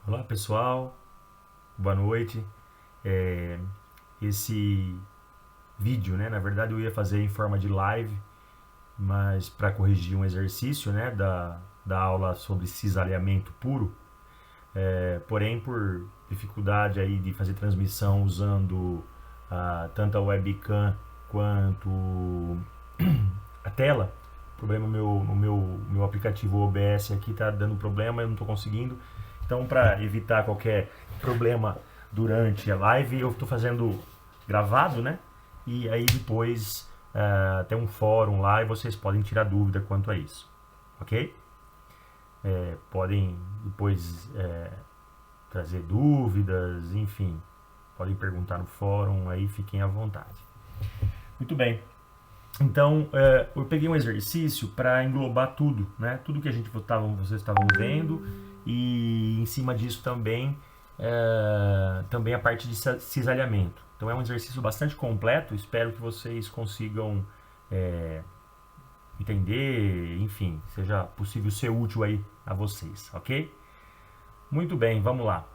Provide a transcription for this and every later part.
Olá pessoal, boa noite. É, esse vídeo, né, na verdade eu ia fazer em forma de live, mas para corrigir um exercício, né, da aula sobre cisalhamento puro. Porém, por dificuldade aí de fazer transmissão usando tanto a webcam quanto a tela, problema no meu aplicativo OBS aqui está dando problema, eu não estou conseguindo. Então, para evitar qualquer problema durante a live, eu estou fazendo gravado, né? E aí depois tem um fórum lá e vocês podem tirar dúvida quanto a isso, ok? Podem depois trazer dúvidas, enfim, podem perguntar no fórum, aí fiquem à vontade. Muito bem. Então, eu peguei um exercício para englobar tudo, né? Tudo que vocês estavam vendo e em cima disso também a parte de cisalhamento. Então, é um exercício bastante completo. Espero que vocês consigam entender, enfim, seja possível ser útil aí a vocês, ok? Muito bem, vamos lá.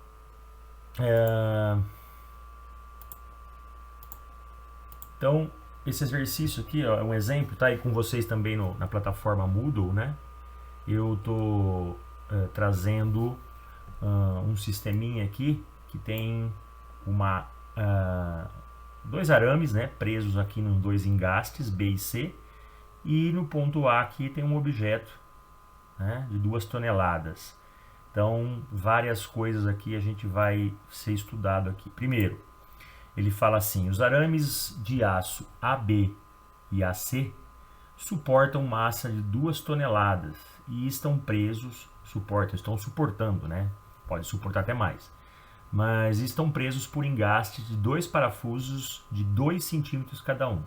Então, esse exercício aqui ó, é um exemplo, tá aí com vocês também na plataforma Moodle, né? Eu tô trazendo um sisteminha aqui que tem dois arames, né, presos aqui nos dois engastes B e C, e no ponto A aqui tem um objeto, né, de 2 toneladas. Então, várias coisas aqui a gente vai ser estudado aqui. Primeiro, ele fala assim: os arames de aço AB e AC suportam massa de 2 toneladas e estão estão suportando, né? Pode suportar até mais. Mas estão presos por engastes de 2 parafusos de 2 centímetros cada um,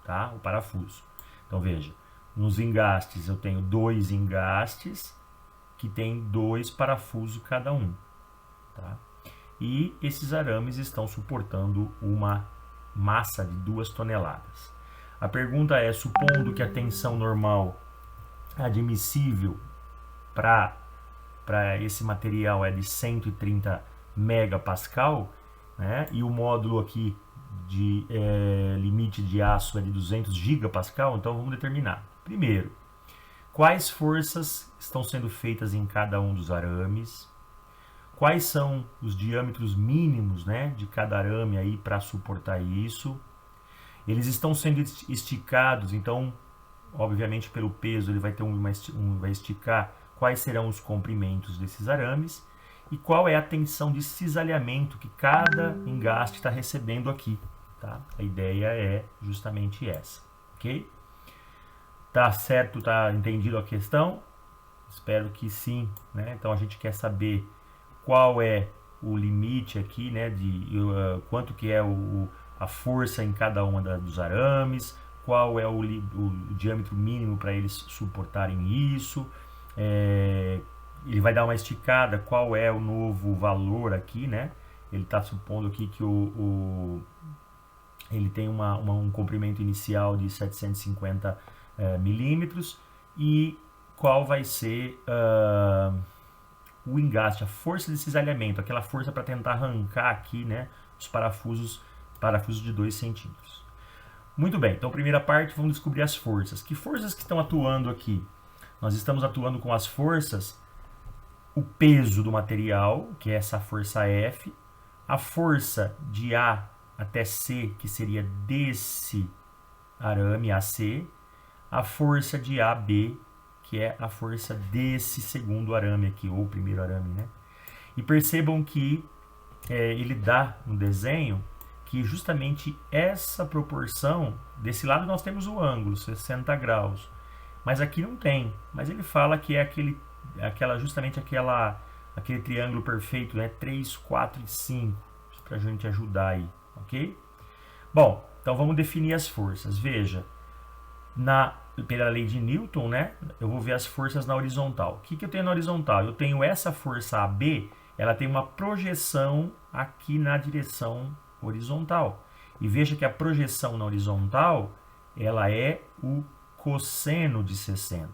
tá? O parafuso. Então veja, nos engastes eu tenho 2 engastes que tem 2 parafusos cada um, tá? E esses arames estão suportando uma massa de 2 toneladas. A pergunta é, supondo que a tensão normal admissível para esse material é de 130 megapascal, né, e o módulo aqui de limite de aço é de 200 gigapascal, então vamos determinar. Primeiro, quais forças estão sendo feitas em cada um dos arames? Quais são os diâmetros mínimos, né, de cada arame aí para suportar isso? Eles estão sendo esticados, então, obviamente pelo peso ele vai ter vai esticar quais serão os comprimentos desses arames e qual é a tensão de cisalhamento que cada engaste está recebendo aqui, tá? A ideia é justamente essa, ok? Tá certo, tá entendido a questão? Espero que sim, né? Então a gente quer saber qual é o limite aqui, né, de quanto que é a força em cada uma dos arames, qual é o diâmetro mínimo para eles suportarem isso, ele vai dar uma esticada, qual é o novo valor aqui, né? Ele está supondo aqui que ele tem um comprimento inicial de 750 milímetros e qual vai ser o engaste, a força de cisalhamento, aquela força para tentar arrancar aqui, né, os parafusos de 2 centímetros. Muito bem, então primeira parte, vamos descobrir as forças. Que forças que estão atuando aqui? Nós estamos atuando com as forças, o peso do material, que é essa força F, a força de A até C, que seria desse arame AC, a força de AB, que é a força desse segundo arame aqui, ou primeiro arame, né? E percebam que ele dá no desenho que justamente essa proporção, desse lado nós temos o ângulo, 60 graus, mas aqui não tem, mas ele fala que é justamente aquele triângulo perfeito, né? 3, 4 e 5, para a gente ajudar aí, ok? Bom, então vamos definir as forças. Veja, pela lei de Newton, né, eu vou ver as forças na horizontal. O que eu tenho na horizontal? Eu tenho essa força AB, ela tem uma projeção aqui na direção horizontal. E veja que a projeção na horizontal, ela é o cosseno de 60.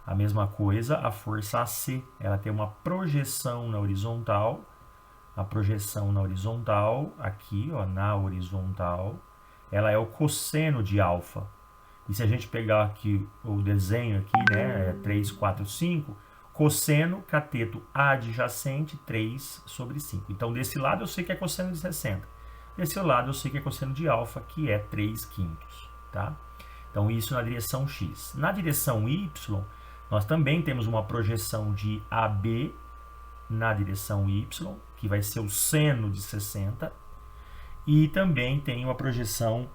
A mesma coisa, a força AC, ela tem uma projeção na horizontal, a projeção na horizontal, aqui, ó, na horizontal, ela é o cosseno de alfa. E se a gente pegar aqui o desenho aqui, né, 3, 4, 5, cosseno, cateto adjacente, 3 sobre 5. Então, desse lado eu sei que é cosseno de 60. Desse lado eu sei que é cosseno de alfa, que é 3/5, tá? Então, isso na direção X. Na direção Y, nós também temos uma projeção de AB na direção Y, que vai ser o seno de 60. E também tem uma projeção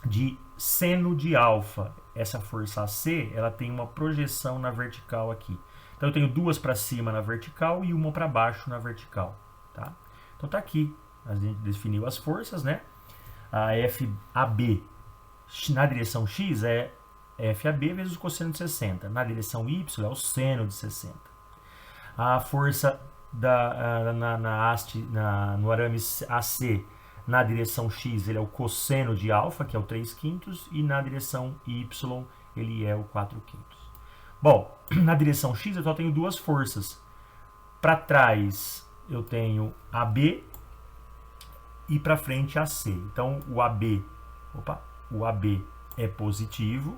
de seno de alfa. Essa força AC, ela tem uma projeção na vertical aqui. Então, eu tenho duas para cima na vertical e uma para baixo na vertical, tá? Então, tá aqui. A gente definiu as forças, né? A FAB na direção X é FAB vezes o cosseno de 60. Na direção Y é o seno de 60. A força no arame AC na direção X ele é o cosseno de alfa, que é o 3/5, e na direção Y ele é o 4/5. Bom, na direção X eu só tenho duas forças. Para trás eu tenho AB e para frente AC. Então o AB é positivo,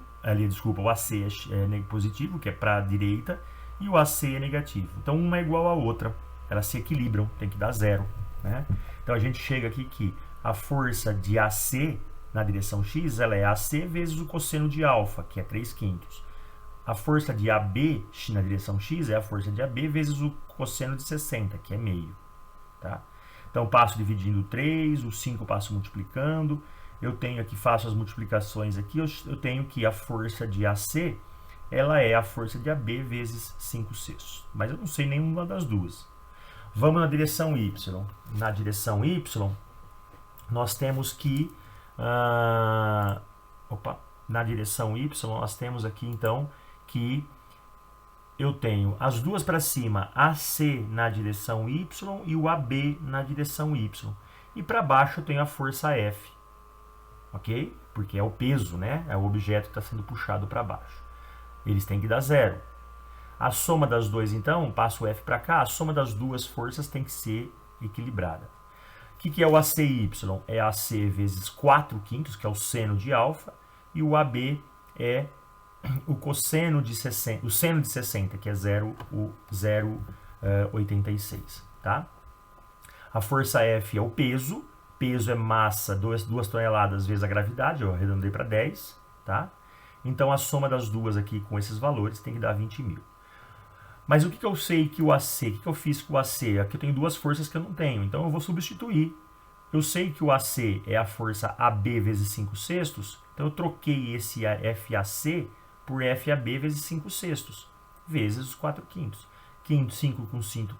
o AC é positivo, que é para a direita, e o AC é negativo. Então uma é igual à outra, elas se equilibram, tem que dar zero, né? Então a gente chega aqui que a força de AC na direção X, ela é AC vezes o cosseno de alfa, que é 3/5. A força de AB na direção X é a força de AB vezes o cosseno de 60, que é meio, tá? Então, passo dividindo 3, o 5 eu passo multiplicando. Eu tenho aqui, faço as multiplicações aqui, eu tenho que a força de AC, ela é a força de AB vezes 5/6. Mas eu não sei nenhuma das duas. Vamos na direção Y. Na direção Y, nós temos que... na direção Y, nós temos aqui, então, que... eu tenho as duas para cima, AC na direção Y e o AB na direção Y. E para baixo eu tenho a força F, ok? Porque é o peso, né? É o objeto que está sendo puxado para baixo. Eles têm que dar zero. A soma das duas, então, passo o F para cá, a soma das duas forças tem que ser equilibrada. O que é o ACY? É AC vezes 4/5, que é o seno de alfa, e o AB é o cosseno de 60, o seno de 60, que é 0,86, tá? A força F é o peso é massa, 2 toneladas vezes a gravidade, eu arredondei para 10, tá? Então a soma das duas aqui com esses valores tem que dar 20.000. Mas o que eu sei que o AC, o que eu fiz com o AC? Aqui eu tenho duas forças que eu não tenho, então eu vou substituir. Eu sei que o AC é a força AB vezes 5/6, então eu troquei esse FAC por FAB vezes 5/6, vezes os 4/5. 5 com 5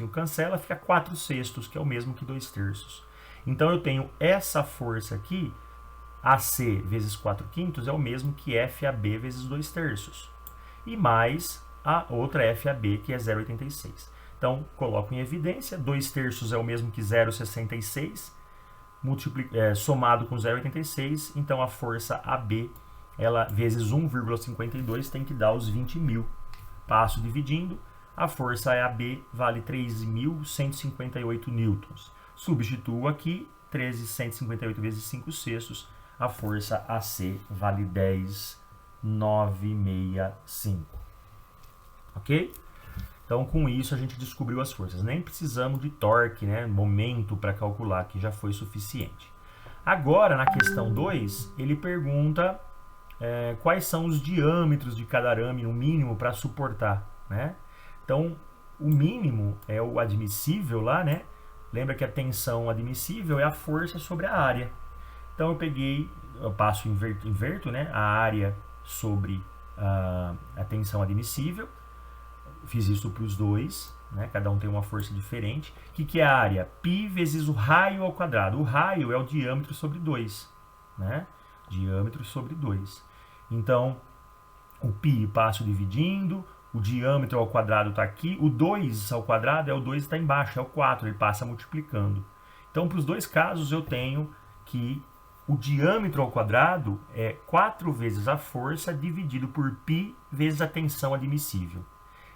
cancela, fica 4/6, que é o mesmo que 2/3. Então eu tenho essa força aqui, AC vezes 4/5, é o mesmo que FAB vezes 2/3. E mais a outra FAB, que é 0,86. Então, coloco em evidência, 2/3 é o mesmo que 0,66, somado com 0,86, então a força AB, ela vezes 1,52 tem que dar os 20.000. Passo dividindo, a força AB vale 13.158 newtons. Substituo aqui, 13.158 vezes 5/6, a força AC vale 10.965. Ok? Então, com isso, a gente descobriu as forças. Nem precisamos de torque, né, momento para calcular, que já foi suficiente. Agora, na questão 2, ele pergunta quais são os diâmetros de cada arame, no mínimo, para suportar, né? Então, o mínimo é o admissível lá, né? Lembra que a tensão admissível é a força sobre a área. Então, eu passo, inverto, né, a área sobre a tensão admissível. Fiz isso para os dois, né? Cada um tem uma força diferente. O que é a área? Π vezes o raio ao quadrado. O raio é o diâmetro sobre 2, né? Diâmetro sobre 2. Então, o π passo dividindo, o diâmetro ao quadrado está aqui, o 2 ao quadrado o 2 está embaixo, é o 4, ele passa multiplicando. Então, para os dois casos, eu tenho que o diâmetro ao quadrado é 4 vezes a força dividido por π vezes a tensão admissível.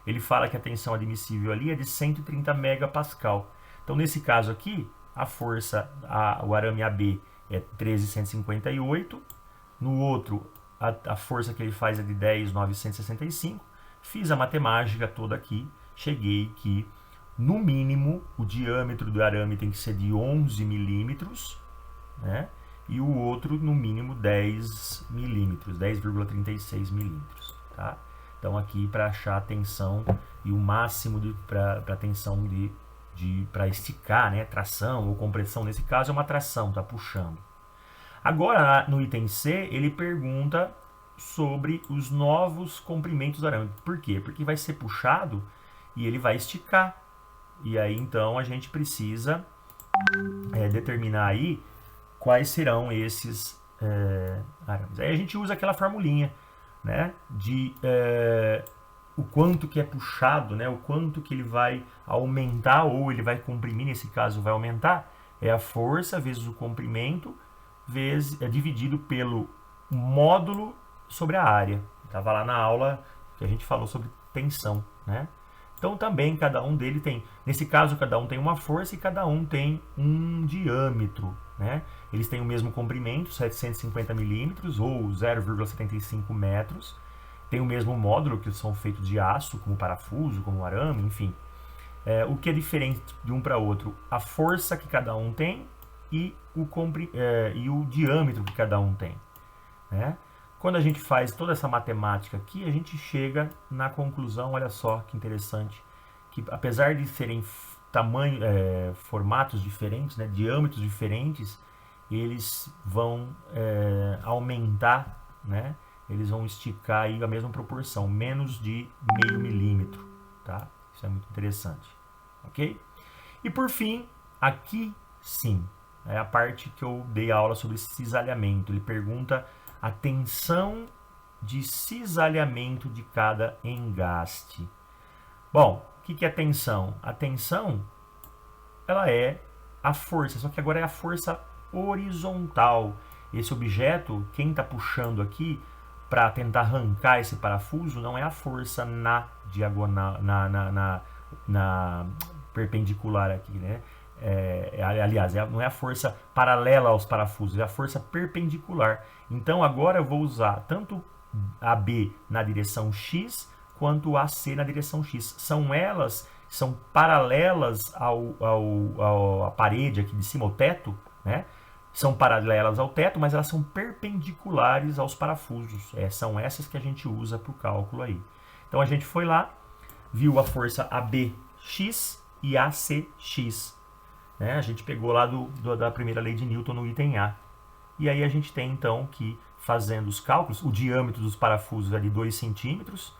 Ele fala que a tensão admissível ali é de 130 megapascal. Então, nesse caso aqui, a força, o arame AB é 13.158. No outro, a força que ele faz é de 10.965. Fiz a matemática toda aqui. Cheguei que, no mínimo, o diâmetro do arame tem que ser de 11 milímetros, né? E o outro, no mínimo, 10 milímetros, 10,36 milímetros, tá? Então, aqui, para achar a tensão e o máximo para a tensão para esticar, né? Tração ou compressão, nesse caso, é uma tração, tá puxando. Agora, no item C, ele pergunta sobre os novos comprimentos do arame. Por quê? Porque vai ser puxado e ele vai esticar. E aí, então, a gente precisa determinar aí quais serão esses arames. Aí a gente usa aquela formulinha, né, de o quanto que é puxado, né, o quanto que ele vai aumentar ou ele vai comprimir, nesse caso vai aumentar, é a força vezes o comprimento, dividido pelo módulo sobre a área. Estava lá na aula que a gente falou sobre tensão, né? Então também cada um dele tem, nesse caso cada um tem uma força e cada um tem um diâmetro, né? Eles têm o mesmo comprimento, 750 milímetros ou 0,75 metros. Tem o mesmo módulo, que são feitos de aço, como parafuso, como arame, enfim. O que é diferente de um para outro? A força que cada um tem e o diâmetro que cada um tem, né? Quando a gente faz toda essa matemática aqui, a gente chega na conclusão, olha só que interessante, que apesar de serem formatos diferentes, né, diâmetros diferentes, eles vão aumentar, né, eles vão esticar aí a mesma proporção, menos de meio milímetro, tá? Isso é muito interessante, ok? E por fim, aqui sim, é a parte que eu dei aula sobre cisalhamento. Ele pergunta a tensão de cisalhamento de cada engaste. Bom, o que é tensão? A tensão, ela é a força, só que agora é a força horizontal. Esse objeto, quem está puxando aqui para tentar arrancar esse parafuso, não é a força na diagonal, na perpendicular aqui, né? Aliás, não é a força paralela aos parafusos, é a força perpendicular. Então agora eu vou usar tanto AB na direção X quanto AC na direção X. São paralelas à parede aqui de cima, ao teto, né? São paralelas ao teto, mas elas são perpendiculares aos parafusos. São essas que a gente usa para o cálculo aí. Então a gente foi lá, viu a força ABX e ACX. A gente pegou lá da primeira lei de Newton no item A. E aí a gente tem então que, fazendo os cálculos, o diâmetro dos parafusos é de 2 centímetros,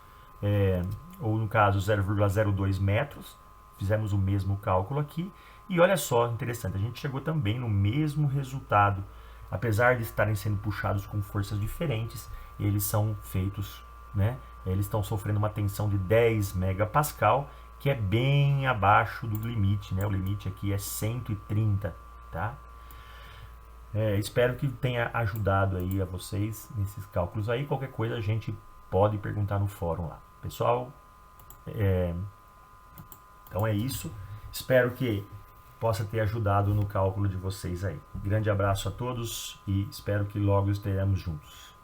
ou no caso 0,02 metros. Fizemos o mesmo cálculo aqui. E olha só, interessante, a gente chegou também no mesmo resultado. Apesar de estarem sendo puxados com forças diferentes, eles são feitos, né? Eles estão sofrendo uma tensão de 10 megapascal, que é bem abaixo do limite, né? O limite aqui é 130, tá? Espero que tenha ajudado aí a vocês nesses cálculos aí. Qualquer coisa a gente pode perguntar no fórum lá. Pessoal, então é isso. Espero que possa ter ajudado no cálculo de vocês aí. Grande abraço a todos e espero que logo estaremos juntos.